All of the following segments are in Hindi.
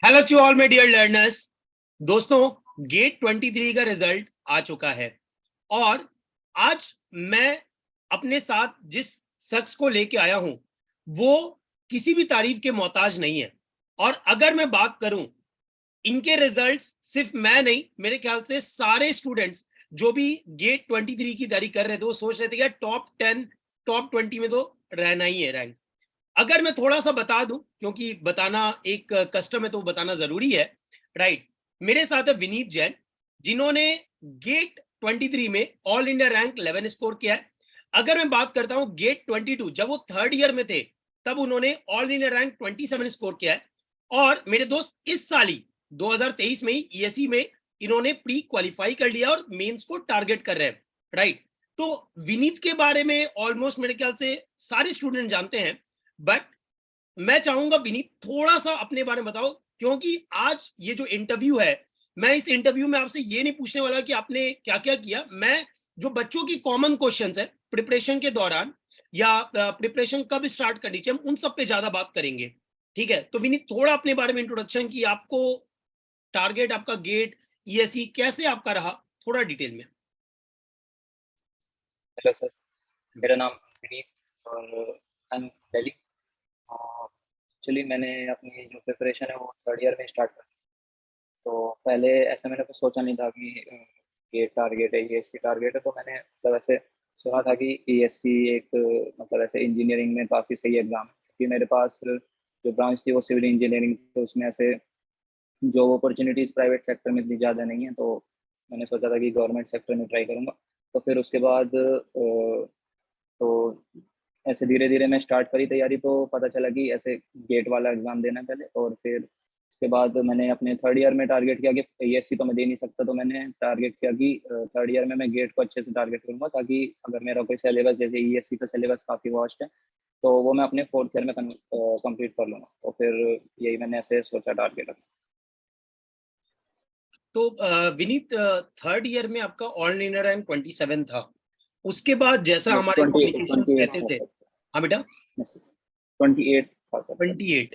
Hello to all my dear learners. दोस्तों, गेट 23 का रिजल्ट आ चुका है और आज मैं अपने साथ जिस शख्स को लेके आया हूं वो किसी भी तारीफ के मोहताज नहीं है। और अगर मैं बात करूं, इनके रिजल्ट्स सिर्फ मैं नहीं, मेरे ख्याल से सारे स्टूडेंट्स जो भी गेट 23 की तैयारी कर रहे थे वो सोच रहे थे कि टॉप 10 टॉप 20 में तो रहना ही है रैंक। अगर मैं थोड़ा सा बता दूं, क्योंकि बताना एक कस्टम है तो बताना जरूरी है, राइट। मेरे साथ है विनीत जैन, जिन्होंने गेट 23 में ऑल इंडिया रैंक 11 स्कोर किया है। अगर मैं बात करता हूं गेट 22, जब वो थर्ड ईयर में थे तब उन्होंने ऑल इंडिया रैंक 27 स्कोर किया है। और मेरे दोस्त इस साल ही 2023 में ही ईएससी में इन्होंने प्री क्वालिफाई कर लिया और मेंस को टारगेट कर रहे हैं, राइट। तो विनीत के बारे में ऑलमोस्ट मेरे ख्याल से सारे स्टूडेंट जानते हैं, बट मैं चाहूंगा विनीत थोड़ा सा अपने बारे में बताओ, क्योंकि आज ये जो इंटरव्यू है, मैं इस इंटरव्यू में आपसे ये नहीं पूछने वाला कि आपने क्या क्या किया। मैं जो बच्चों की कॉमन क्वेश्चंस है प्रिपरेशन के दौरान या प्रिपरेशन कब स्टार्ट करनी चाहिए, हम उन सब पे ज्यादा बात करेंगे। ठीक है, तो विनीत थोड़ा अपने बारे में इंट्रोडक्शन की, आपको टारगेट, आपका गेट, ईएससी कैसे आपका रहा, थोड़ा डिटेल में। Hello sir. मेरा नाम विनीत और आई एम दिल्ली। एक्चुअली मैंने अपनी जो प्रिपरेशन है वो थर्ड ईयर में स्टार्ट कर दी। तो पहले ऐसा मैंने कुछ सोचा नहीं था कि ये टारगेट है, ये एस सी टारगेट है। तो मैंने मतलब ऐसे सुना था कि ई एस सी एक मतलब ऐसे इंजीनियरिंग में काफ़ी सही एग्ज़ाम है, क्योंकि मेरे पास जो ब्रांच थी वो सिविल इंजीनियरिंग, तो उसमें ऐसे जॉब अपॉर्चुनिटीज़ प्राइवेट सेक्टर में इतनी ज़्यादा नहीं है। तो मैंने सोचा था कि गवर्नमेंट सेक्टर में ट्राई करूँगा। तो फिर उसके बाद तो ऐसे धीरे धीरे मैं स्टार्ट करी तैयारी, तो पता चला कि ऐसे गेट वाला एग्ज़ाम देना है पहले, और फिर उसके बाद मैंने अपने थर्ड ईयर में टारगेट किया कि ईएससी तो मैं दे नहीं सकता। तो मैंने टारगेट किया कि थर्ड ईयर में मैं गेट को अच्छे से टारगेट करूंगा, ताकि अगर मेरा कोई सिलेबस, जैसे ईएससी का सिलेबस काफ़ी वास्ट है, तो वो मैं अपने फोर्थ ईयर में कंप्लीट कर लूँगा। तो फिर यही मैंने ऐसे सोचा टारगेट अपना। तो विनीत, थर्ड ईयर में आपका ऑल इंडिया रैंक 27 था। उसके बाद जैसा यस, हमारे ट्वेंटी कॉम्पिटिशन्स ट्वेंटी एट रहते था थे। सर। हाँ बेटा, यस, 28 था सर पहले। 28।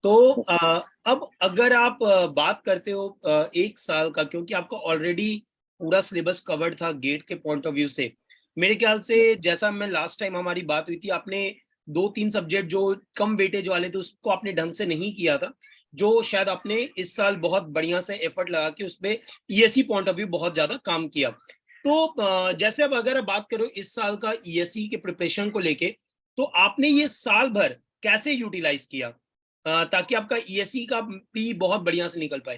तो यस सर। अब अगर आप बात करते हो एक साल का, क्योंकि आपका ऑलरेडी पूरा सिलेबस कवर्ड था गेट के पॉइंट ऑफ व्यू से, मेरे ख्याल से यस जैसा मैं लास्ट टाइम हमारी बात हुई थी, आपने दो तीन सब्जेक्ट जो कम वेटेज वाले थे उसको आपने ढंग से नहीं किया था, जो शायद आपने इस साल बहुत बढ़िया से एफर्ट लगा के उसपे ईएससी पॉइंट ऑफ व्यू बहुत ज्यादा काम किया। तो यस। जैसे अब अगर बात करो इस साल का ईएससी के प्रिपरेशन को लेके, तो आपने ये साल भर कैसे यूटिलाइज किया ताकि आपका ईएससी का प्री बहुत बढ़िया से निकल पाए।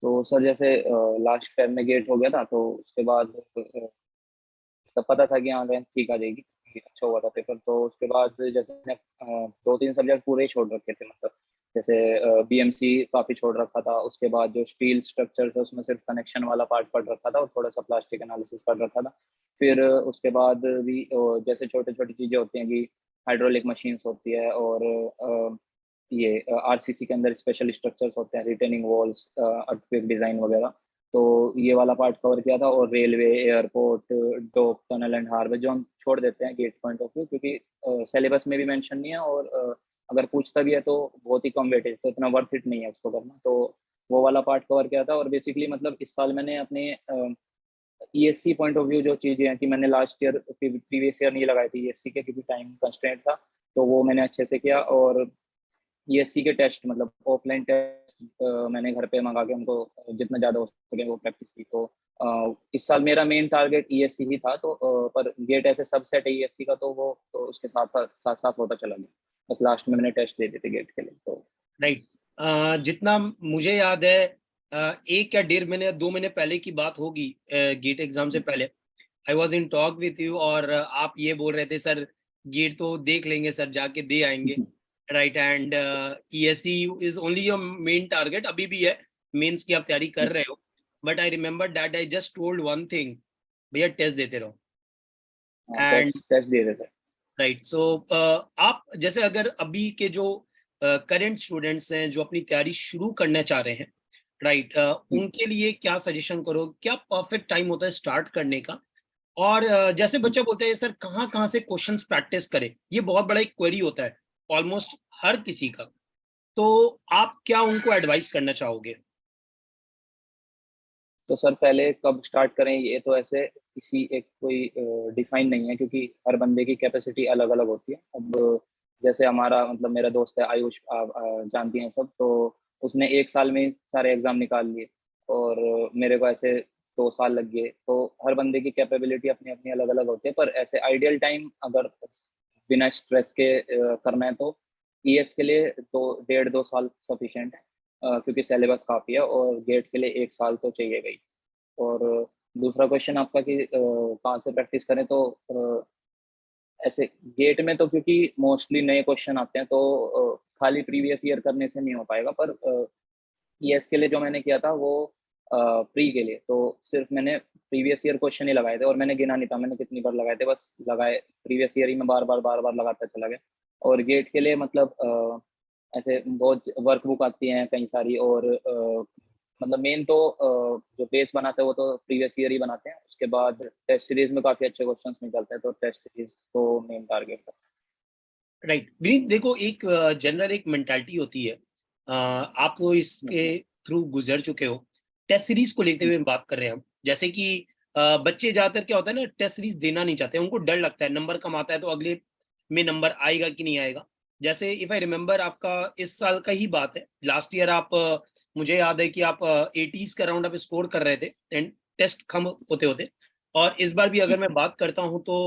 तो सर जैसे लास्ट फेब में गेट हो गया था, तो उसके बाद तब पता था कि हाँ रैंक ठीक आ जाएगी, कि अच्छा हुआ था पेपर। तो उसके बाद जैसे मैंने दो तीन सब्जेक्ट पूरे ही छोड़ रखे थे, मतलब जैसे बीएमसी काफ़ी छोड़ रखा था। उसके बाद जो स्टील स्ट्रक्चर था उसमें सिर्फ कनेक्शन वाला पार्ट पढ़ रखा था, और थोड़ा सा प्लास्टिक एनालिसिस पढ़ रखा था। फिर उसके बाद भी जैसे छोटी छोटी चीज़ें होती हैं कि हाइड्रोलिक मशीन्स होती है, और ये आरसीसी के अंदर स्पेशल स्ट्रक्चर्स होते हैं, रिटेनिंग वॉल्स, अर्थक्वेक डिज़ाइन वगैरह। तो ये वाला पार्ट कवर किया था। और railway, airport, dock, tunnel and harbour जो हम छोड़ देते हैं गेट पॉइंट ऑफ व्यू, क्योंकि सिलेबस में भी मेंशन नहीं है, और अगर पूछता भी है तो बहुत ही कम वेटेज, तो इतना वर्थ इट नहीं है उसको करना। तो वो वाला पार्ट कवर किया था। और बेसिकली मतलब इस साल मैंने अपने ईएससी पॉइंट ऑफ व्यू जो चीज़ें हैं, कि मैंने लास्ट ईयर प्रीवियस ईयर नहीं लगाई थी ईएससी के, क्योंकि टाइम कंस्ट्रेंट था। तो वो मैंने अच्छे से किया। और ईएससी के टेस्ट, मतलब ऑफलाइन टेस्ट, मैंने घर पे मंगा के उनको जितना ज़्यादा हो सके वो प्रैक्टिस की। तो इस साल मेरा मेन टारगेट ईएससी ही था। तो पर गेट ऐसे सबसेट है ईएससी का, तो वो तो उसके साथ साथ साथ होता चला गया। बस लास्ट में मैंने टेस्ट दे दिए थे गेट के लिए। तो राइट। जितना मुझे याद है, एक या डेढ़ महीने 2 महीने पहले की बात होगी, गेट एग्जाम से पहले I was in talk with you, और आप ये बोल रहे थे सर गेट तो देख लेंगे सर, जाके दे आएंगे, right. And ESC is only your main target, अभी भी है, मेंस की आप तैयारी कर रहे हो। But I remember that I just told one thing, भैया टेस्ट देते रहो। एंड टेस्ट टेस्ट दिए थे सर। राइट, सो आप जैसे अगर अभी के जो करंट स्टूडेंट्स हैं जो अपनी तैयारी शुरू करना चाह रहे हैं, राइट, उनके लिए क्या सजेशन करो, क्या परफेक्ट टाइम होता है स्टार्ट करने का? और जैसे बच्चा बोलते हैं सर कहाँ कहाँ से क्वेश्चंस प्रैक्टिस करें, ये बहुत बड़ा एक क्वेरी होता है ऑलमोस्ट हर किसी का। तो आप क्या उनको एडवाइस करना चाहोगे? तो सर पहले कब स्टार्ट करें ये तो ऐसे किसी एक कोई डिफाइन नहीं है, क्योंकि हर बंदे की कैपेसिटी अलग अलग होती है। अब जैसे हमारा मतलब मेरा दोस्त है आयुष, जानती हैं सब, तो उसने एक साल में ही सारे एग्जाम निकाल लिए, और मेरे को ऐसे 2 साल लग गए। तो हर बंदे की कैपेबिलिटी अपनी अपनी अलग अलग होती है, पर ऐसे आइडियल टाइम अगर बिना स्ट्रेस के करना है तो ईएस के लिए तो 1.5-2 साल सफिशिएंट है, क्योंकि सिलेबस काफ़ी है, और गेट के लिए 1 साल तो चाहिए ही। और दूसरा क्वेश्चन आपका कि कहाँ से प्रैक्टिस करें, तो ऐसे गेट में तो क्योंकि मोस्टली नए क्वेश्चन आते हैं, तो खाली प्रीवियस ईयर करने से नहीं हो पाएगा। पर ईएस के लिए जो मैंने किया था वो प्री के लिए तो सिर्फ मैंने प्रीवियस ईयर क्वेश्चन ही लगाए थे, और मैंने गिना नहीं था मैंने कितनी बार लगाए थे, बस लगाए प्रीवियस ईयर ही मैं बार बार लगाता चला गया। और गेट के लिए मतलब ऐसे बहुत वर्कबुक आती हैं कई सारी, और मतलब मेन तो जो बेस बनाते हैं वो तो प्रीवियस ईयर ही बनाते हैं। उसके बाद टेस्ट सीरीज में काफी अच्छे क्वेश्चंस निकलते हैं, तो टेस्ट सीरीज तो मेन टारगेट है। राइट विनीत, देखो एक जनरल एक मेंटालिटी होती है, आप तो इसके थ्रू गुजर चुके हो। टेस्ट सीरीज को लेते हुए बात कर रहे हैं हम, जैसे कि बच्चे ज्यादातर क्या होता है ना, टेस्ट सीरीज देना नहीं चाहते, उनको डर लगता है नंबर कम आता है तो अगले में नंबर आएगा कि नहीं आएगा। जैसे इफ आई रिमेम्बर, आपका इस साल का ही बात है, लास्ट ईयर आप मुझे याद है कि आप 80s के अराउंड आप स्कोर कर रहे थे एंड टेस्ट कम होते होते। और इस बार भी अगर मैं बात करता हूं तो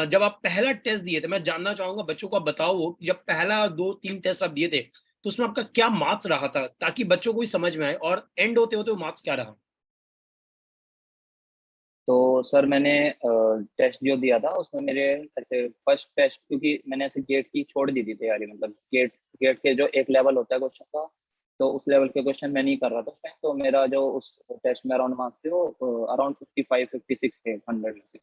जब आप पहला टेस्ट दिए थे, मैं जानना चाहूंगा बच्चों को, आप बताओ वो जब पहला 2-3 टेस्ट आप दिए थे तो उसमें आपका क्या मार्क्स रहा था, ताकि बच्चों को भी समझ में आए, और एंड होते होते वो मार्क्स क्या रहा? तो सर मैंने टेस्ट जो दिया था उसमें मेरे ऐसे फर्स्ट टेस्ट, क्योंकि मैंने ऐसे गेट की छोड़ दी थी तैयारी, मतलब गेट गेट के जो एक लेवल होता है क्वेश्चन का, तो उस लेवल के क्वेश्चन मैं नहीं कर रहा था उसमें। तो मेरा जो उस टेस्ट में अराउंड मार्क्स थे वो अराउंड 55-56 थे 100 में से।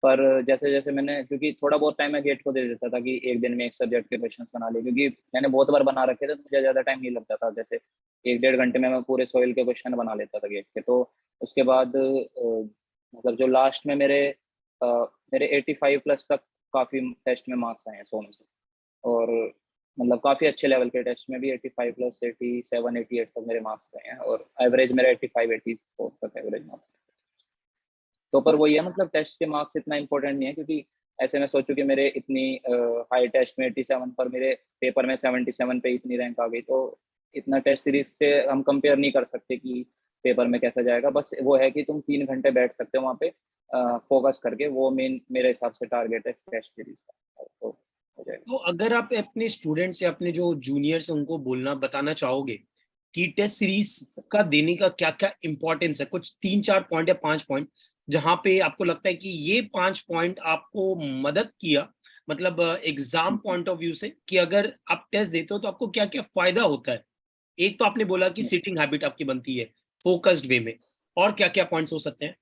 पर जैसे जैसे मैंने, क्योंकि थोड़ा बहुत टाइम मैं गेट को दे देता था कि एक दिन में एक सब्जेक्ट के क्वेश्चन बना लिए, क्योंकि मैंने बहुत बार बना रखे थे तो मुझे ज़्यादा टाइम नहीं लगता था। जैसे 1-1.5 घंटे में मैं पूरे सॉइल के क्वेश्चन बना लेता था गेट के। तो उसके बाद मतलब जो लास्ट में अ, मेरे 85 प्लस तक काफ़ी टेस्ट में मार्क्स आए हैं 100 में से। और मतलब काफ़ी अच्छे लेवल के टेस्ट में भी 85 प्लस 87 88 तक मेरे मार्क्स आए हैं, और एवरेज मेरा 85 84 तक एवरेज मार्क्स। तो पर वही है, मतलब टेस्ट के मार्क्स इतना इंपॉर्टेंट नहीं है, क्योंकि ऐसे मैं सोचूं कि मेरे इतनी हाई टेस्ट में 87 पर मेरे पेपर में 77 पे इतनी रैंक आ गई, तो इतना टेस्ट सीरीज से हम कंपेयर नहीं कर सकते कि पेपर में कैसा जाएगा। बस वो है कि तुम 3 घंटे बैठ सकते हो वहाँ पे फोकस करके, वो मेन मेरे हिसाब से टारगेट है टेस्ट सीरीज का, तो हो जाएगा। तो अगर आप अपने स्टूडेंट्स या अपने जो जूनियर्स हैं उनको बोलना बताना चाहोगे कि टेस्ट सीरीज का देने का क्या क्या इंपॉर्टेंस है, कुछ 3-4 पॉइंट या 5 पॉइंट जहां पे आपको लगता है कि ये 5 पॉइंट आपको मदद किया, मतलब एग्जाम पॉइंट ऑफ व्यू से, कि अगर आप टेस्ट देते हो तो आपको क्या क्या फायदा होता है? एक तो आपने बोला कि सिटिंग हैबिट आपकी बनती है फोकस्ड वे में, और क्या क्या पॉइंट्स हो सकते हैं?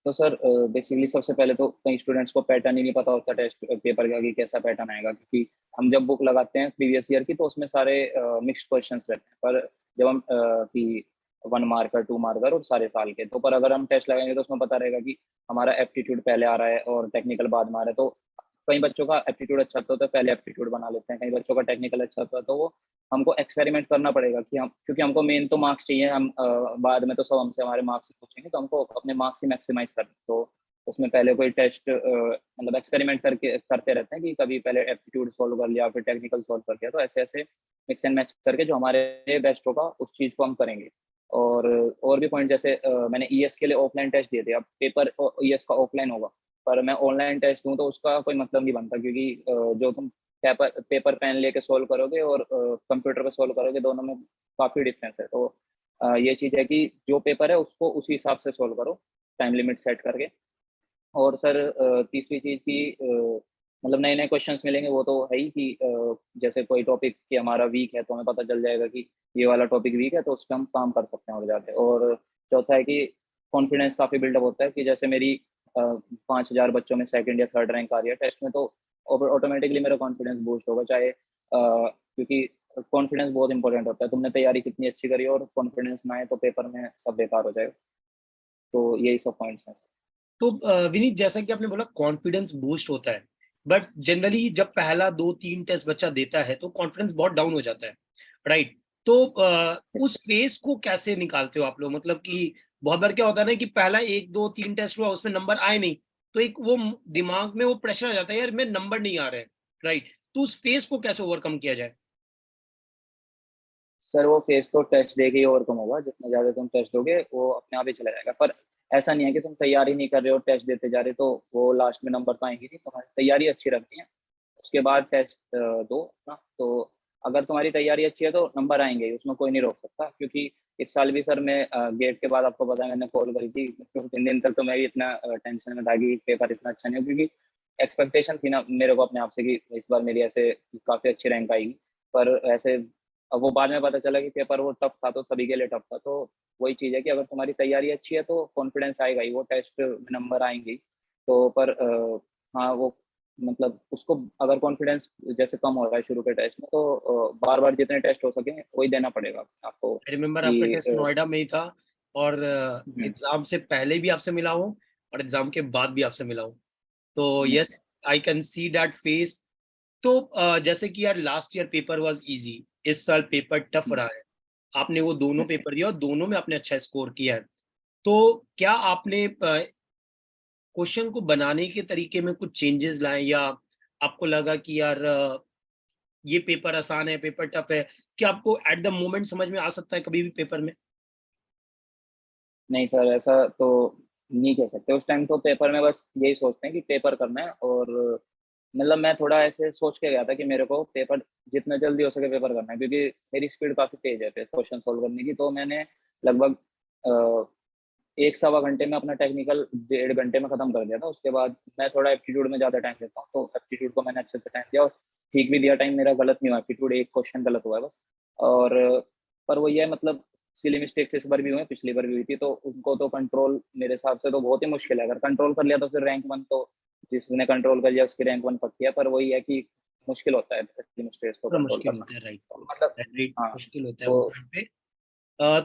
तो सर बेसिकली सबसे पहले तो कई स्टूडेंट्स को पैटर्न ही नहीं पता होता टेस्ट पेपर का कि कैसा पैटर्न आएगा, क्योंकि हम जब बुक लगाते हैं प्रीवियस ईयर की तो उसमें सारे मिक्स्ड क्वेश्चंस रहते हैं। पर जब हम कि 1 मार्कर 2 मार्कर और सारे साल के, तो पर अगर हम टेस्ट लगाएंगे तो उसमें पता रहेगा कि हमारा एप्टीट्यूड पहले आ रहा है और टेक्निकल बाद में आ रहा है। तो कई बच्चों का एप्टीट्यूड अच्छा होता है तो पहले एप्टीट्यूड बना लेते हैं, कई बच्चों का टेक्निकल अच्छा होता है तो वो हमको एक्सपेरिमेंट करना पड़ेगा कि हम, क्योंकि हमको मेन तो मार्क्स चाहिए। हम बाद में तो सब हमसे हमारे मार्क्स पूछेंगे, तो हमको अपने मार्क्स ही मैक्सिमाइज करना है। तो उसमें पहले कोई टेस्ट मतलब एक्सपेरिमेंट करके करते रहते हैं कि कभी पहले एप्टीट्यूड सॉल्व कर लिया फिर टेक्निकल सॉल्व कर लिया, तो ऐसे ऐसे मिक्स एंड मैच करके जो हमारे बेस्ट होगा उस चीज़ को हम करेंगे। और भी पॉइंट जैसे मैंने ईएस के लिए ऑफलाइन टेस्ट दिए थे, अब पेपर ईएस का ऑफलाइन होगा, पर मैं ऑनलाइन टेस्ट दूँ तो उसका कोई मतलब नहीं बनता, क्योंकि जो तुम पेपर पेपर पेन लेके सोल्व करोगे और कंप्यूटर पे सोल्व करोगे, दोनों में काफ़ी डिफरेंस है। तो ये चीज़ है कि जो पेपर है उसको उसी हिसाब से सोल्व करो, टाइम लिमिट सेट करके। और सर तीसरी चीज़ की मतलब नए नए क्वेश्चंस मिलेंगे, वो तो है ही कि जैसे कोई टॉपिक कि हमारा वीक है तो हमें पता चल जाएगा कि ये वाला टॉपिक वीक है, तो उस पर हम काम कर सकते हैं और ज़्यादा। और चौथा है कि कॉन्फिडेंस काफ़ी बिल्डअप होता है कि जैसे मेरी 5,000 बच्चों में सेकंड या थर्ड रैंक आ रही है टेस्ट में, तो ऑटोमेटिकली मेरा कॉन्फिडेंस बूस्ट होगा, चाहे क्योंकि कॉन्फिडेंस बहुत इंपॉर्टेंट होता है। तुमने तैयारी कितनी अच्छी करी और कॉन्फिडेंस ना आए तो पेपर में सब बेकार हो जाएगा। तो यही सब पॉइंट्स हैं। तो विनीत, जैसा कि आपने बोला कॉन्फिडेंस बूस्ट होता है, बट जनरली जब पहला 2-3 टेस्ट बच्चा देता है तो कॉन्फिडेंस बहुत डाउन हो जाता है, राइट? तो उस फेज को कैसे निकालते हो आप लोग? मतलब कि बहुत बार क्या होता है ना कि पहला 1-2-3 टेस्ट हुआ, उसमें नंबर आए नहीं, तो एक वो दिमाग में वो प्रेशर आ जाता है, यार मेरे नंबर नहीं आ रहे हैं, राइट? तो उस फेज को कैसे ओवरकम किया जाए? सर वो फेस तो टेस्ट दे के ही ओवरकम होगा, जितना ज्यादा तुम टेस्ट दोगे वो अपने आप ही चला जाएगा। पर ऐसा नहीं है कि तुम तैयारी नहीं कर रहे हो, टेस्ट देते जा रहे हो, तो वो लास्ट में नंबर तो आएंगे नहीं। तुम्हारी तैयारी अच्छी रखनी है, उसके बाद टेस्ट दो ना। तो अगर तुम्हारी तैयारी अच्छी है तो नंबर आएंगे ही, उसमें कोई नहीं रोक सकता। क्योंकि इस साल भी सर मैं गेट के बाद आपको पता है मैंने कॉल करी थी, क्योंकि 3 दिन तक तो मैं भी इतना टेंशन में था कि पेपर इतना अच्छा नहीं हो, क्योंकि एक्सपेक्टेशन थी ना मेरे को अपने आप से कि इस बार मेरी ऐसे काफी अच्छी रैंक आएगी। पर ऐसे अब वो बाद में पता चला कि पेपर वो टफ था, तो सभी के लिए टफ था। तो वही चीज़ है कि अगर तुम्हारी तैयारी अच्छी है तो कॉन्फिडेंस आएगा ही, वो टेस्ट में नंबर आएंगे ही। तो पर हाँ वो मतलब उसको अगर कॉन्फिडेंस जैसे कम हो रहा है शुरू के टेस्ट में, तो बार बार जितने टेस्ट हो सके वही देना पड़ेगा आपको आई रिमेम्बर आपका कि टेस्ट नोएडा में ही था, और हम्म, एग्जाम से पहले भी आपसे मिला हूँ और एग्जाम के बाद भी आपसे मिला हूँ। तो yes, I can see that face. तो जैसे कि यार last year paper was easy, इस साल पेपर टफ रहा है। आपने वो दोनों पेपर दिया और दोनों में आपने अच्छा स्कोर किया है। तो क्या आपने क्वेश्चन को बनाने के तरीके में कुछ चेंजेस लाए, या आपको लगा कि यार ये पेपर आसान है, पेपर टफ है? क्या आपको एट द मोमेंट समझ में आ सकता है कभी भी पेपर में? नहीं सर ऐसा तो नहीं कह सकते। उस टाइम तो पेपर में बस यही सोचते हैं कि पेपर करना है। और मतलब मैं थोड़ा ऐसे सोच के गया था कि मेरे को पेपर जितना जल्दी हो सके पेपर करना है, क्योंकि मेरी स्पीड काफी तेज है क्वेश्चन सोल्व करने की। तो मैंने लगभग 1 सवा घंटे में अपना टेक्निकल 1.5 घंटे में खत्म कर दिया था। उसके बाद मैं थोड़ा एप्टीट्यूड में ज्यादा टाइम देता हूँ, तो एप्टीट्यूड को मैंने अच्छे से टाइम दिया और ठीक भी दिया टाइम। मेरा गलत नहीं हुआ एप्टीट्यूड, एक क्वेश्चन गलत हुआ है बस। और पर वो ये मतलब सिली मिस्टेक्स इस बार भी हुए, पिछली बार भी हुई थी, तो उनको तो कंट्रोल मेरे हिसाब से तो बहुत ही मुश्किल है। अगर कंट्रोल कर लिया तो फिर रैंक 1 तो जिसने कंट्रोल कर लिया उसकी रैंक 1 पक्की है। पर वही है कि मुश्किल होता है सिली मिस्टेक्स को थोड़ा कंट्रोल मुश्किल करना। होता है, राइट? तो मतलब राइट, हाँ मुश्किल होता है वो तो टाइम पे।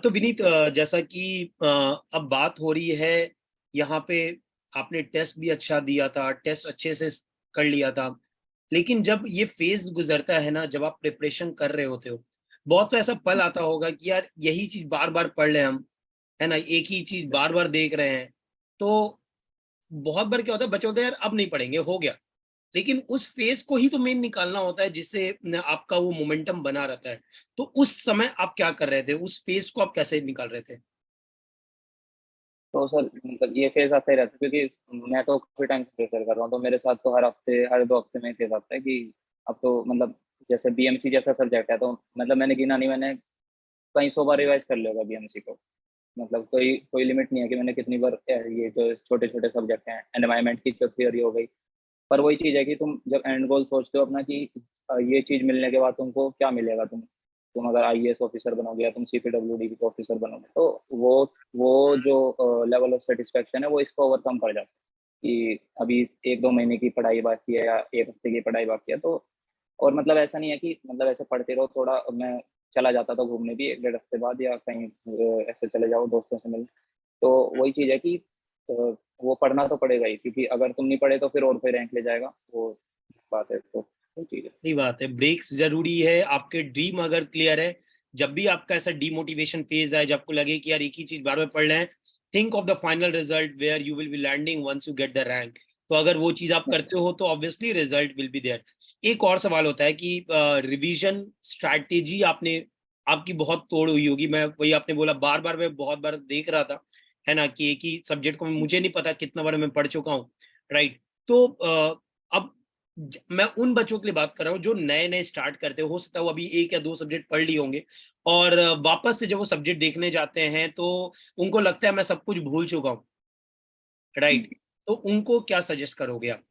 तो विनीत, जैसा कि अब बात हो रही है यहाँ पे, आपने टेस्ट भी अच्छा दिया था, टेस्ट अच्छे से कर लिया था, लेकिन जब ये फेज गुजरता है ना, जब आप प्रिपरेशन कर रहे होते हो, बहुत सा ऐसा पल आता होगा कि यार यही चीज बार बार पढ़ रहे हैं हम, है ना, एक ही चीज बार बार देख रहे हैं। तो बहुत बार क्या होता है, बच्चे बोलते हैं यार अब नहीं पढ़ेंगे, हो गया। लेकिन उस फेज को ही तो मेन निकालना होता है, जिससे आपका वो मोमेंटम बना रहता है। तो उस समय आप क्या कर रहे थे? उस फेज को आप कैसे निकाल रहे थे? तो सर मतलब ये फेज आता ही रहता है, क्योंकि मैं तो काफी टाइम से प्रेफर कर रहा हूँ। तो मेरे साथ तो हर हफ्ते हर 2 हफ्ते में फेज आता है कि अब तो मतलब जैसे बीएमसी जैसा सब्जेक्ट है, तो मतलब मैंने गिना नहीं, मैंने कई 100 बार रिवाइज कर लिया होगा बीएमसी को। मतलब कोई कोई लिमिट नहीं है कि मैंने कितनी बार ये जो छोटे छोटे सब्जेक्ट हैं, एनवायरनमेंट की जो थ्योरी हो गई। पर वही चीज़ है कि तुम जब एंड गोल सोचते हो अपना कि ये चीज़ मिलने के बाद तुमको क्या मिलेगा, तुम अगर आईएएस ऑफिसर बनोगे या तुम सीपीडब्ल्यूडी के ऑफिसर बनोगे, तो वो जो लेवल ऑफ सेटिस्फेक्शन है वो इसको ओवरकम कर जाता है कि अभी 1-2 महीने की पढ़ाई बाकी है या एक हफ्ते की पढ़ाई बाकी है। तो और मतलब ऐसा नहीं है कि मतलब ऐसे पढ़ते रहो। थोड़ा मैं चला जाता था घूमने भी 1-1.5 हफ्ते बाद, या कहीं ऐसे चले जाओ दोस्तों से मिलने। तो वही चीज़ है कि अ, वो पढ़ना तो पड़ेगा ही, क्योंकि अगर तुम नहीं पढ़े तो फिर और कोई रैंक ले जाएगा, वो बात है। तो वही चीज़ है। सही बात है, ब्रेक्स जरूरी है। आपके ड्रीम अगर क्लियर है, जब भी आपका ऐसा डीमोटिवेशन फेज आए, जब आपको लगे कि यार एक ही चीज बार बार पढ़ रहे हैं, think of the final result where you will be landing once you get the rank. तो अगर वो चीज आप करते हो तो obviously result will be there. एक और सवाल होता है कि रिवीजन स्ट्रैटेजी आपने, आपकी बहुत तोड़ हुई होगी। मैं वही, आपने बोला बार बार, मैं बहुत बार देख रहा था, है ना, कि एक ही सब्जेक्ट को मुझे नहीं पता कितना बार मैं पढ़ चुका हूँ, राइट? तो अब मैं उन बच्चों के लिए बात कर रहा हूँ जो नए नए स्टार्ट करते हो सकता है वो अभी 1 या 2 सब्जेक्ट पढ़ लिए होंगे, और वापस से जब वो सब्जेक्ट देखने जाते हैं तो उनको लगता है मैं सब कुछ भूल चुका हूँ, राइट? तो उनको क्या सजेस्ट करोगे आप?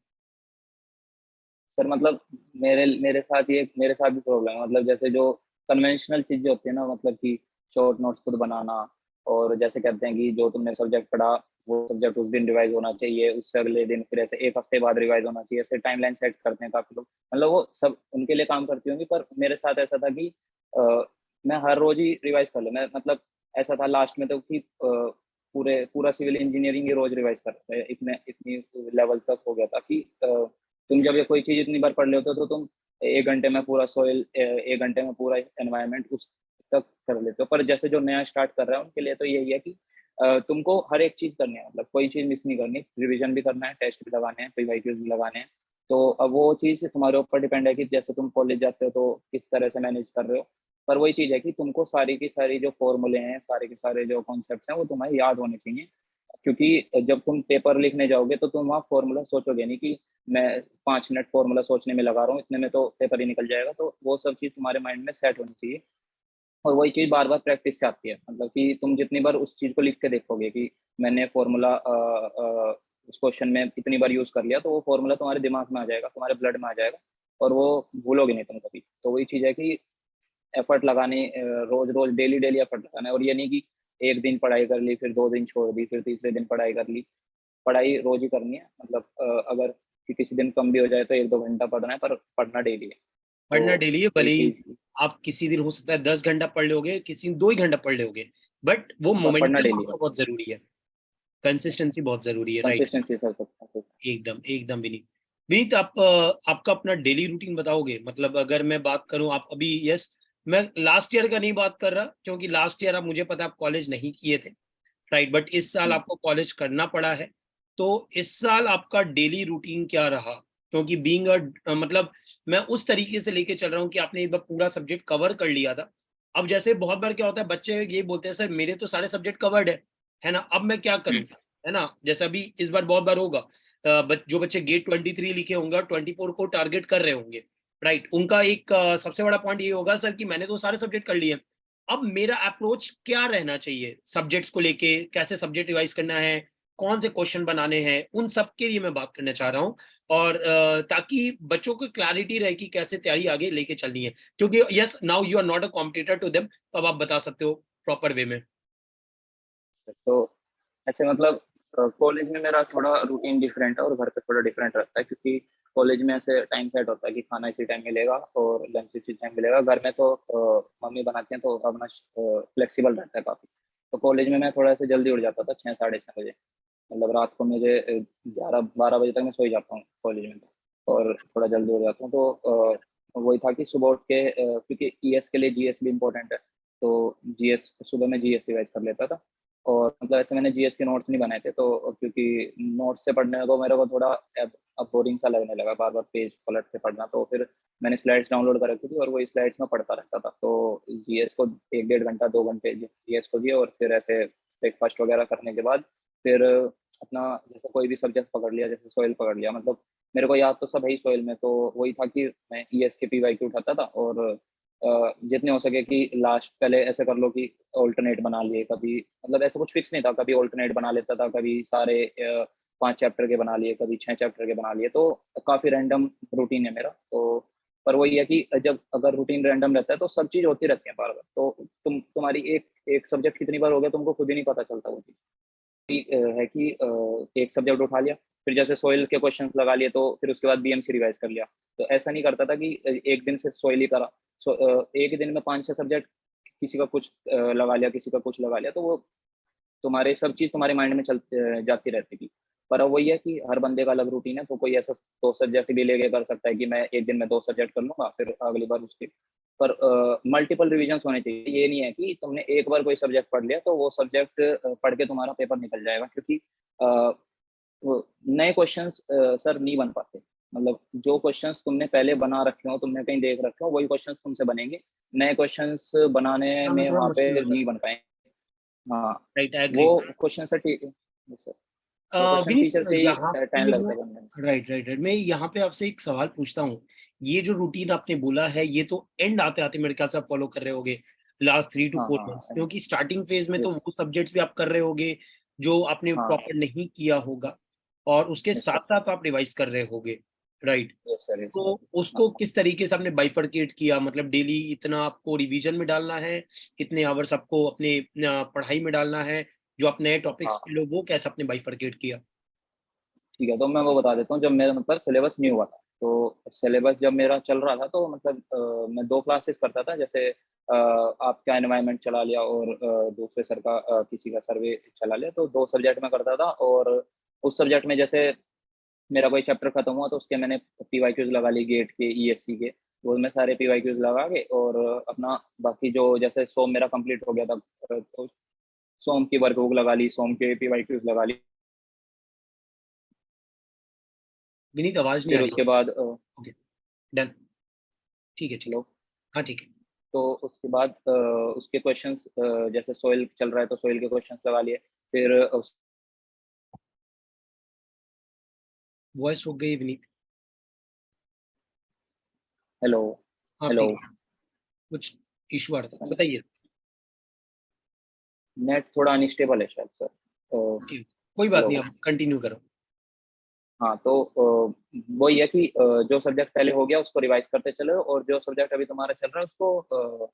सर मतलब मेरे साथ भी प्रॉब्लम है। मतलब जैसे जो कन्वेंशनल चीजें होती है ना, मतलब कि शॉर्ट नोट्स खुद बनाना, और जैसे कहते हैं कि जो तुमने सब्जेक्ट पढ़ा वो सब्जेक्ट उस दिन रिवाइज होना चाहिए, उससे अगले दिन फिर ऐसे 1 हफ्ते बाद रिवाइज होना चाहिए, ऐसे टाइमलाइन सेट करते हैं काफी लोग। मतलब वो सब उनके लिए काम करती होंगी, पर मेरे साथ ऐसा था कि अ, मैं हर रोज ही रिवाइज कर लूँ। मैं मतलब ऐसा था लास्ट में तो कि पूरा सिविल इंजीनियरिंग ही रोज रिवाइज कर रहा था, इतने इतनी लेवल तक हो गया था कि तुम जब ये कोई चीज इतनी बार पढ़ लेते हो तो तुम 1 घंटे में पूरा सॉइल, 1 घंटे में पूरा एनवायरनमेंट उस तक कर लेते हो। पर जैसे जो नया स्टार्ट कर रहा है उनके लिए तो यही है कि तुमको हर एक चीज करनी है, मतलब कोई चीज मिस नहीं करनी, रिवीजन भी करना है, टेस्ट भी लगाने हैं, प्रीवाइक्यूज भी लगाने हैं। तो अब वो चीज तुम्हारे ऊपर डिपेंड है कि जैसे तुम कॉलेज जाते हो तो किस तरह से मैनेज कर रहे हो। पर वही चीज है कि तुमको सारी की सारी जो फॉर्मूले हैं, सारे के सारे जो कॉन्सेप्ट हैं वो तुम्हें याद होने चाहिए। क्योंकि जब तुम पेपर लिखने जाओगे तो तुम वहाँ फॉर्मूला सोचोगे नहीं कि मैं 5 मिनट फॉर्मूला सोचने में लगा रहा हूँ, इतने में तो पेपर ही निकल जाएगा। तो वो सब चीज़ तुम्हारे माइंड में सेट होनी चाहिए। और वही चीज़ बार बार प्रैक्टिस से आती है, मतलब कि तुम जितनी बार उस चीज़ को लिख के देखोगे कि मैंने फॉर्मूला उस क्वेश्चन में इतनी बार यूज़ कर लिया, तो वो फॉर्मूला तुम्हारे दिमाग में आ जाएगा, तुम्हारे ब्लड में आ जाएगा, और वो भूलोगे नहीं तुम कभी। तो वही चीज़ है कि एफर्ट लगाने, रोज रोज डेली डेली एफर्ट लगाना है। और ये नहीं कि एक दिन पढ़ाई कर ली, फिर 2 दिन छोड़ दी, फिर तीसरे दिन पढ़ाई कर ली। पढ़ाई रोज ही करनी है, मतलब अगर किसी दिन कम भी हो जाए तो 1-2 घंटा पढ़ना है, पर पढ़ना डेली है। पढ़ना तो डेली है, भले वही ही चीज, आप किसी दिन हो सकता है 10 घंटा पढ़ लोगे, किसी दिन 2 ही घंटा पढ़ लोगे, बट वो पर पढ़ना मोमेंटम डेली है, आपका बहुत जरूरी है। कंसिस्टेंसी बहुत जरूरी है, राइट। कंसिस्टेंसी सब सब। एकदम एकदम विनीत। विनीत, आप आपका अपना डेली रूटीन बताओगे? मतलब अगर मैं बात करूं, आप अभी, यस, मैं लास्ट ईयर का नहीं बात कर रहा, क्योंकि लास्ट ईयर आप, मुझे पता है, आप कॉलेज नहीं किए थे, राइट, बट इस साल हम्म, आपको कॉलेज करना पड़ा है। तो इस साल आपका डेली रूटीन क्या रहा? क्योंकि बीइंग मतलब मैं उस तरीके से लेके चल रहा हूँ कि आपने एक बार पूरा सब्जेक्ट कवर कर लिया था। अब जैसे बहुत बार क्या होता है, बच्चे ये बोलते हैं, सर मेरे तो सारे सब्जेक्ट कवर्ड है ना, अब मैं क्या करूँ? हम्म, है ना, जैसे अभी इस बार बहुत बार होगा, जो बच्चे गेट 23 लिखे होंगे और 24 को टारगेट कर रहे होंगे, राइट, उनका एक सबसे बड़ा पॉइंट ये होगा, सर कि मैंने तो सारे सब्जेक्ट कर लिए, अब मेरा अप्रोच क्या रहना चाहिए सब्जेक्ट्स को लेके, कैसे सब्जेक्ट रिवाइज करना है, कौन से क्वेश्चन बनाने हैं, उन सब के लिए मैं बात करना चाह रहा हूँ। और ताकि बच्चों को क्लैरिटी रहे कि कैसे तैयारी आगे लेके चलनी है, क्योंकि yes, now you are not a competitor to them, तो अब आप बता सकते हो प्रॉपर वे में। तो ऐसे मतलब कॉलेज में मेरा थोड़ा रूटीन डिफरेंट है और घर पे थोड़ा डिफरेंट रहता है, क्योंकि कॉलेज में ऐसे टाइम सेट होता है कि खाना इसी टाइम मिलेगा और लंच इसी टाइम मिलेगा। घर में तो मम्मी बनाती हैं तो अपना फ्लेक्सिबल रहता है काफ़ी। तो कॉलेज में मैं थोड़ा ऐसे जल्दी उठ जाता था, 6 साढ़े 6 बजे। मतलब रात को मुझे 11-12 बजे तक मैं सो ही जाता हूँ कॉलेज में तो। और थोड़ा जल्दी उठ जाता हूँ तो वही था कि सुबह उठ के, क्योंकि ईएस के लिए जीएस भी इम्पोर्टेंट है, तो जीएस सुबह में जीएस रिवाइज कर लेता था। और मतलब ऐसे मैंने जीएस के नोट्स नहीं बनाए थे, तो क्योंकि नोट्स से पढ़ने में तो मेरे को थोड़ा अब बोरिंग सा लगने लगा, बार बार पेज पलट के पढ़ना। तो फिर मैंने स्लाइड्स डाउनलोड कर रखी थी और वही स्लाइड्स में पढ़ता रहता था। तो जीएस को 1-1.5 घंटा 2 घंटे जीएस को दिए, और फिर ऐसे ब्रेकफास्ट वगैरह करने के बाद फिर अपना जैसे कोई भी सब्जेक्ट पकड़ लिया, जैसे सोइल पकड़ लिया, मतलब मेरे को याद तो सब है ही सोइल में। तो वही था कि मैं ईएस के पीवाईक्यू उठाता था, और जितने हो सके कि लास्ट पहले ऐसे कर लो कि ऑल्टरनेट बना लिए कभी, मतलब ऐसा कुछ फिक्स नहीं था, कभी ऑल्टरनेट बना लेता था, कभी सारे 5 चैप्टर के बना लिए, कभी 6 चैप्टर के बना लिए। तो काफी रैंडम रूटीन है मेरा। तो पर वही है कि जब अगर रूटीन रैंडम रहता है तो सब चीज होती रहती है बार बार। तो तुम्हारी एक एक सब्जेक्ट कितनी बार हो गया तुमको खुद ही नहीं पता चलता वो चीज है कि एक सब्जेक्ट उठा लिया, फिर जैसे सोइल के क्वेश्चंस लगा लिए, तो फिर उसके बाद बीएमसी रिवाइज कर लिया। तो ऐसा नहीं करता था कि एक दिन सिर्फ सोइल ही करा। एक ही दिन में 5-6 सब्जेक्ट, किसी का कुछ लगा लिया, किसी का कुछ लगा लिया, तो वो तुम्हारे सब चीज तुम्हारे माइंड में चल जाती रहती थी। पर अब वही है कि हर बंदे का अलग रूटीन है, तो कोई ऐसा 2 सब्जेक्ट भी लेके कर सकता है कि मैं एक दिन में 2 सब्जेक्ट कर लूंगा, फिर अगली बार उसके। पर मल्टीपल रिविजन होने चाहिए। ये नहीं है कि तुमने एक बार कोई सब्जेक्ट पढ़ लिया तो वो सब्जेक्ट पढ़ के तुम्हारा पेपर निकल जाएगा, क्योंकि अ, वो नए क्वेश्चंस सर नहीं बन पाते। मतलब जो क्वेश्चंस तुमने पहले बना रखे हो, तुमने कहीं देख रखे हो, वही क्वेश्चंस तुमसे बनेंगे। नए क्वेश्चंस बनाने हमें में थोड़ा वहाँ पे मुश्किल होगा, नहीं बन पाएंगे। हाँ, राइट, आई एग्री। वो क्वेश्चन सर ठीक है। Yes, sir। वो क्वेश्चन विनीत, टीचर से ही यहाँ टाइम पे जो लगता है, है बनने में। राइट राइट राइट, मैं यहाँ पे आपसे एक सवाल पूछता हूँ। ये जो रूटीन आपने बोला है, ये तो एंड आते आते मेरे ख्याल से आप फॉलो कर रहे होगे लास्ट 3 to 4 मंथ्स, हाँ, क्योंकि स्टार्टिंग फेज में तो यस, वो सब्जेक्ट्स भी आप कर रहे होगे जो आपने हाँ, प्रॉपर नहीं किया होगा, और उसके यस साथ सर, साथ आप रिवाइज कर रहे होगे, राइट। Yes sir, yes. तो हाँ, उसको किस तरीके से आपने बाइफरकेट किया? मतलब डेली इतना आपको रिवीजन में डालना है, कितने आवर्स आपको अपने पढ़ाई में डालना है, जो आप नए टॉपिक्स पे हाँ, लो, वो कैसे आपने बाइफरकेट किया? ठीक है। तो मैं वो बता देता हूँ, जब मेरा मतलब सिलेबस नहीं हुआ था, तो सिलेबस जब मेरा चल रहा था तो मतलब मैं 2 क्लासेस करता था। जैसे आपका एनवायरनमेंट चला लिया और दूसरे सर का किसी का सर्वे चला लिया, तो 2 सब्जेक्ट में करता था। और उस सब्जेक्ट में जैसे मेरा कोई चैप्टर खत्म हुआ तो उसके मैंने पीवाईक्यूज लगा ली गेट के, ईएससी के, वो मैं सारे पीवाईक्यूज लगा के, और अपना बाकी जो जैसे सोम मेरा कंप्लीट हो गया था, तो सोम की वर्कबुक लगा ली, सोम के पीवाईक्यूज लगा ली। विनीत आवाज नहीं आ फिर रही। उसके बाद ओके, डन, ठीक है, ठीक है। हेलो। हाँ, ठीक है। तो उसके बाद उसके क्वेश्चंस, जैसे सोइल चल रहा है तो सोइल के क्वेश्चंस लगा लिए। फिर वॉइस रुक गई विनीत। हेलो। हाँ, हेलो। ठीक है, कुछ इशू आ रहा था, बताइए। नेट थोड़ा अनस्टेबल है शायद सर। ओके, कोई बात नहीं, हेलो। आप कंटिन्यू करो। हाँ तो वो ये कि जो सब्जेक्ट पहले हो गया उसको रिवाइज करते चलो, और जो सब्जेक्ट अभी तुम्हारा चल रहा है उसको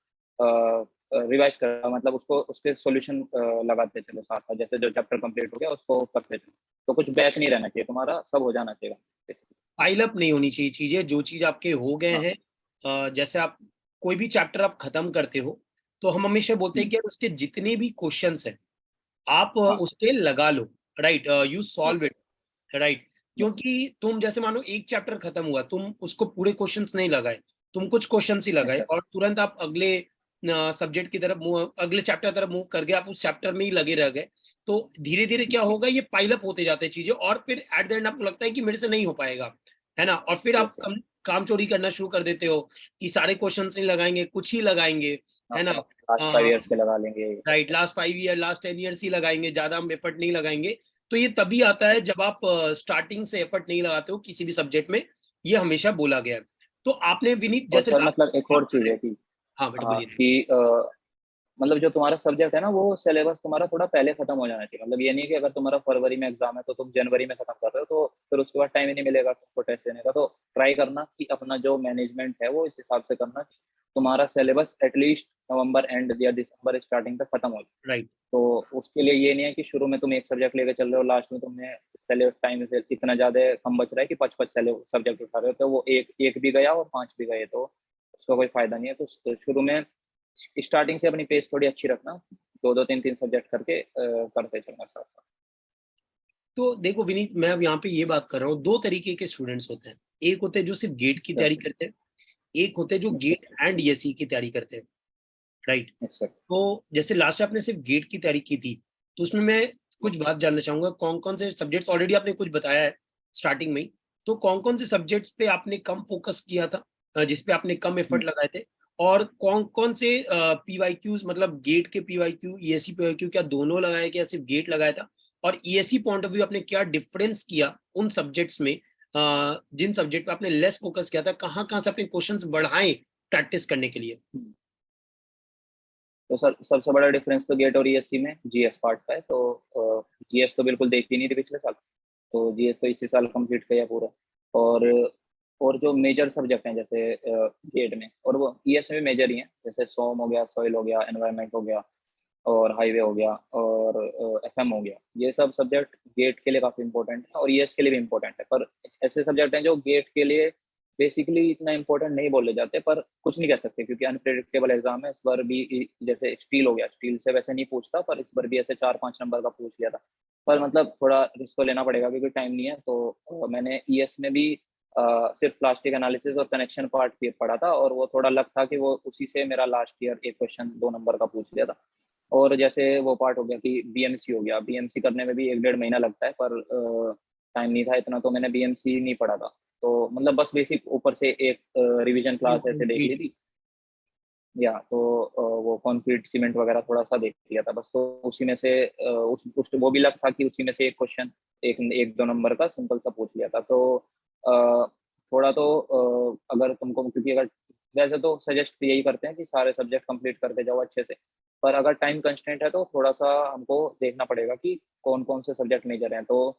रिवाइज कर, मतलब उसको उसके सॉल्यूशन लगाते चलो साथ साथ, जैसे जो चैप्टर कंप्लीट हो गया उसको करते चलो। तो कुछ बैक नहीं रहना चाहिए तुम्हारा, सब हो जाना चाहिए। पाइल अप नहीं होनी चाहिए चीजें, जो चीज आपके हो गए हाँ। हैं। जैसे आप कोई भी चैप्टर आप खत्म करते हो, तो हम हमेशा बोलते हैं हम्म, कि यार उसके जितने भी क्वेश्चंस हैं आप हाँ। उस पे लगा लो, right, you yes solve sir. It, right. Yes. क्योंकि तुम जैसे मानो एक चैप्टर खत्म हुआ, तुम उसको पूरे क्वेश्चंस नहीं लगाए, तुम कुछ क्वेश्चंस ही यस लगाए सर। और तुरंत आप अगले सब्जेक्ट की तरफ अगले चैप्टर की तरफ मूव कर गए, आप उस चैप्टर में ही लगे रह गए। तो धीरे धीरे क्या होगा, ये पाइल अप होते जाते हैं चीजें, और फिर एट द एंड आपको लगता है कि मेरे से नहीं हो पाएगा, है ना, और फिर आप यस सर। काम चोरी करना शुरू कर देते हो कि सारे क्वेश्चन नहीं लगाएंगे, कुछ ही लगाएंगे, है ना। लास्ट 5 ईयर्स के लगा लेंगे। Right, last 5 year, last 10 years ही लगाएंगे, ज्यादा हम एफर्ट नहीं लगाएंगे। तो ये तभी आता है जब आप स्टार्टिंग से एफर्ट नहीं लगाते हो किसी भी सब्जेक्ट में, ये हमेशा बोला गया है। तो आपने विनीत और जैसे सर मतलब एक और चीज है कि हाँ बेटा, हाँ बोलिए। कि मतलब जो तुम्हारा सब्जेक्ट है ना, वो सिलेबस तुम्हारा थोड़ा पहले खत्म हो जाना चाहिए। मतलब ये नहीं कि अगर तुम्हारा फरवरी में एग्जाम है तो तुम जनवरी में खत्म कर रहे हो, तो फिर उसके बाद टाइम ही नहीं मिलेगा तुमको टेस्ट देने का। तो ट्राई करना कि अपना जो मैनेजमेंट है वो इस हिसाब से करना कि तुम्हारा सिलेबस एटलीस्ट नवंबर एंड या दिसंबर स्टार्टिंग तक खत्म हो जाए। राइट, तो उसके लिए ये नहीं है कि शुरू में तुम एक सब्जेक्ट लेके चल रहे हो, लास्ट में तुमने सिलेबस टाइम से इतना ज्यादा कम बच रहा है कि 5 5 सब्जेक्ट उठा रहे हो, तो वो एक एक भी गया और 5 भी गए, तो उसका कोई फायदा नहीं है। तो शुरू में स्टार्टिंग से अपनी पेस थोड़ी अच्छी रखना, 2 2 3 3 सब्जेक्ट करके करते चलना साथ साथ। तो देखो विनीत, मैं अब यहाँ पे ये बात कर रहा हूँ, दो तरीके के स्टूडेंट्स होते हैं। एक होते हैं जो सिर्फ गेट की तैयारी यस करते हैं, एक होते हैं जो सर। गेट एंड ईएससी की तैयारी करते हैं, राइट। Yes sir. तो जैसे लास्ट आपने सिर्फ गेट की तैयारी की थी, तो उसमें मैं कुछ बात जानना चाहूंगा, कौन कौन से सब्जेक्ट्स, ऑलरेडी आपने कुछ बताया है स्टार्टिंग में ही, तो कौन कौन से सब्जेक्ट्स पे आपने कम फोकस किया था, जिसपे आपने कम एफर्ट लगाए थे, और कौन कौन से पीवाईक्यूज, मतलब गेट के पीवाईक्यू, ईएससी पीवाईक्यू, क्या दोनों लगाए, क्या सिर्फ गेट लगाया था, और ईएससी पॉइंट ऑफ व्यू आपने क्या डिफरेंस किया उन सब्जेक्ट्स में, जिन सब्जेक्ट पे आपने लेस फोकस किया था, कहाँ कहाँ से अपने क्वेश्चंस बढ़ाए प्रैक्टिस करने के लिए। तो सर सबसे बड़ा डिफरेंस तो गेट और ईएससी में जीएस पार्ट का है। तो जीएस तो बिल्कुल देखी नहीं थी पिछले साल, तो जीएस तो इसी साल कंप्लीट किया पूरा। और और जो मेजर सब्जेक्ट हैं जैसे गेट में, और वो ईएस में भी मेजर ही हैं, जैसे सोम हो गया, सॉइल हो गया, एनवायरनमेंट हो गया, और हाईवे हो गया, और एफएम हो गया। ये सब सब्जेक्ट गेट के लिए काफी इंपॉर्टेंट है और ईएस के लिए भी इंपॉर्टेंट है। पर ऐसे सब्जेक्ट हैं जो गेट के लिए बेसिकली इतना इंपॉर्टेंट नहीं बोले जाते, पर कुछ नहीं कह सकते क्योंकि अनप्रेडिक्टेबल एग्जाम है। इस बार भी जैसे स्टील हो गया, स्टील से वैसे नहीं पूछता, पर इस बार भी ऐसे 4 5 नंबर का पूछ लिया था। पर मतलब थोड़ा रिस्क तो लेना पड़ेगा क्योंकि टाइम नहीं है। तो मैंने ईएस में भी सिर्फ प्लास्टिक एनालिसिस और कनेक्शन पार्ट पढ़ा था, और वो थोड़ा लक था कि वो उसी से मेरा लास्ट ईयर एक क्वेश्चन 2 नंबर का पूछ लिया था। और जैसे वो पार्ट हो गया कि बीएमसी हो गया, बीएमसी करने में भी 1 1.5 महीना लगता है, पर टाइम नहीं था इतना, तो मैंने बीएमसी नहीं पढ़ा था। तो मतलब बस बेसिक ऊपर से एक रिवीजन क्लास ऐसे देख ली थी, या तो वो कंक्रीट सीमेंट वगैरह थोड़ा सा देख लिया था बस। तो उसी में से वो भी लग था कि उसी में से एक क्वेश्चन एक एक 2 नंबर का सिंपल सा पूछ लिया था। तो थोड़ा तो अगर तुमको, क्योंकि अगर वैसे तो सजेस्ट यही करते हैं कि सारे सब्जेक्ट कंप्लीट करके जाओ अच्छे से, पर अगर टाइम कंस्ट्रेंट है तो थोड़ा सा हमको देखना पड़ेगा कि कौन कौन से सब्जेक्ट मेजर हैं। तो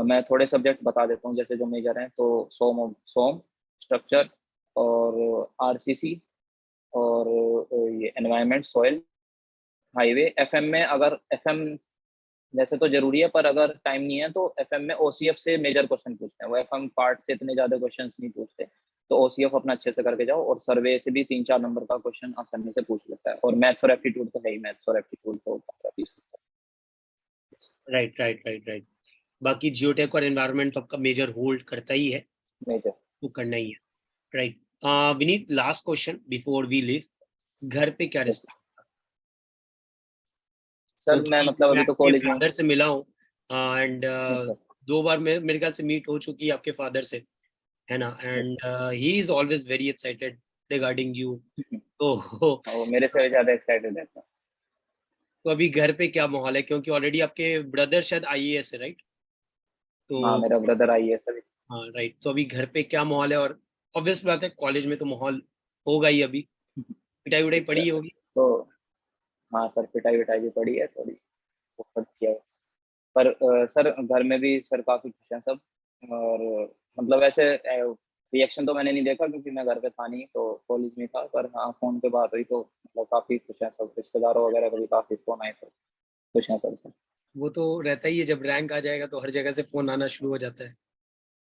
मैं थोड़े सब्जेक्ट बता देता हूँ जैसे जो मेजर हैं। तो सोम, स्ट्रक्चर, और आरसीसी, और ये एनवायरनमेंट, सॉइल, हाईवे। एफएम में अगर एफएम वैसे तो जरूरी है, पर अगर टाइम नहीं है तो एफएम में ओसीएफ से मेजर क्वेश्चन पूछते हैं, वो एफएम पार्ट से इतने ज्यादा क्वेश्चन नहीं पूछते। तो ओसीएफ अपना अच्छे से करके जाओ, और सर्वे से भी 3 4 नंबर का क्वेश्चन आसानी से पूछ लेता है। और मैथ्स और एप्टीट्यूड तो है ही, मैथ्स और एप्टीट्यूड तो 15 20। Right, right, right, right. बाकी जियोटेक और एनवायरनमेंट तो आपका मेजर होल्ड करता ही है, मेजर। तो करना ही है, right. Vineet, last question before we leave, घर पे क्या यस रिस्पॉन्स? सर, मैं क्योंकि मतलब मैं अभी तो आपके कॉलेज में हूँ। फादर से मिला हूँ एंड यस सर। 2 बार मेरे ख्याल से मीट हो चुकी है आपके फादर से, है ना? Yes and he is always very excited regarding you. Sir. तो वो मेरे से भी ज्यादा एक्साइटेड रहता है। तो अभी घर पे क्या माहौल है, क्योंकि ऑलरेडी आपके ब्रदर शायद आईएएस है, राइट? हाँ, तो मेरा ब्रदर आई है सर। हाँ, राइट। तो अभी घर पे क्या माहौल है? और ऑब्वियस बात है, कॉलेज में तो माहौल होगा ही अभी, पिटाई विटाई यस पड़ी सर। होगी। तो हाँ सर, पिटाई विटाई भी पड़ी है थोड़ी, बहुत किया है। पर सर घर में भी सर काफी खुश हैं सब। और मतलब ऐसे रिएक्शन तो मैंने नहीं देखा क्योंकि मैं घर पे था नहीं, तो कॉलेज में था। पर हाँ, फोन पे बात हुई तो मतलब काफी खुश हैं सब, रिश्तेदारों वगैरह का भी काफी फोन आए, तो खुश हैं सब सर। वो तो रहता ही है, जब रैंक आ जाएगा तो हर जगह से फोन आना शुरू हो जाता है।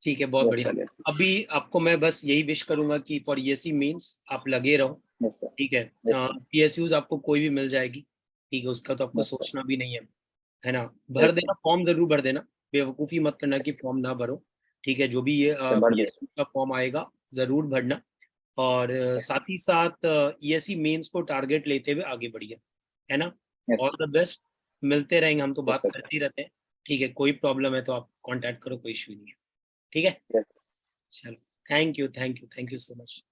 ठीक है, बहुत यस बढ़िया। सर। यस अभी आपको मैं बस यही विश करूंगा कि फॉर ईएससी मींस आप लगे रहो। Yes sir. ठीक है, यस सर। पीएसयूज आपको कोई भी मिल जाएगी, ठीक है, उसका तो आपको यस सर। सोचना भी नहीं है ना? भर यस सर। देना, फॉर्म जरूर भर देना, बेवकूफ़ी मत करना कि यस फॉर्म ना भरो। ठीक है, जो भी ये सर, बढ़ दिया। पीएसयू का फॉर्म आएगा जरूर भरना। और यस साथ ही साथ ईएससी मेंस को टारगेट लेते हुए आगे बढ़िए, है ना? Yes all the best. मिलते रहेंगे, हम तो यस बात सर। करते ही रहते हैं। ठीक है, कोई प्रॉब्लम है तो आप कांटेक्ट करो, कोई इशू नहीं है। ठीक है, यस। चलो, thank you, thank you, thank you so much.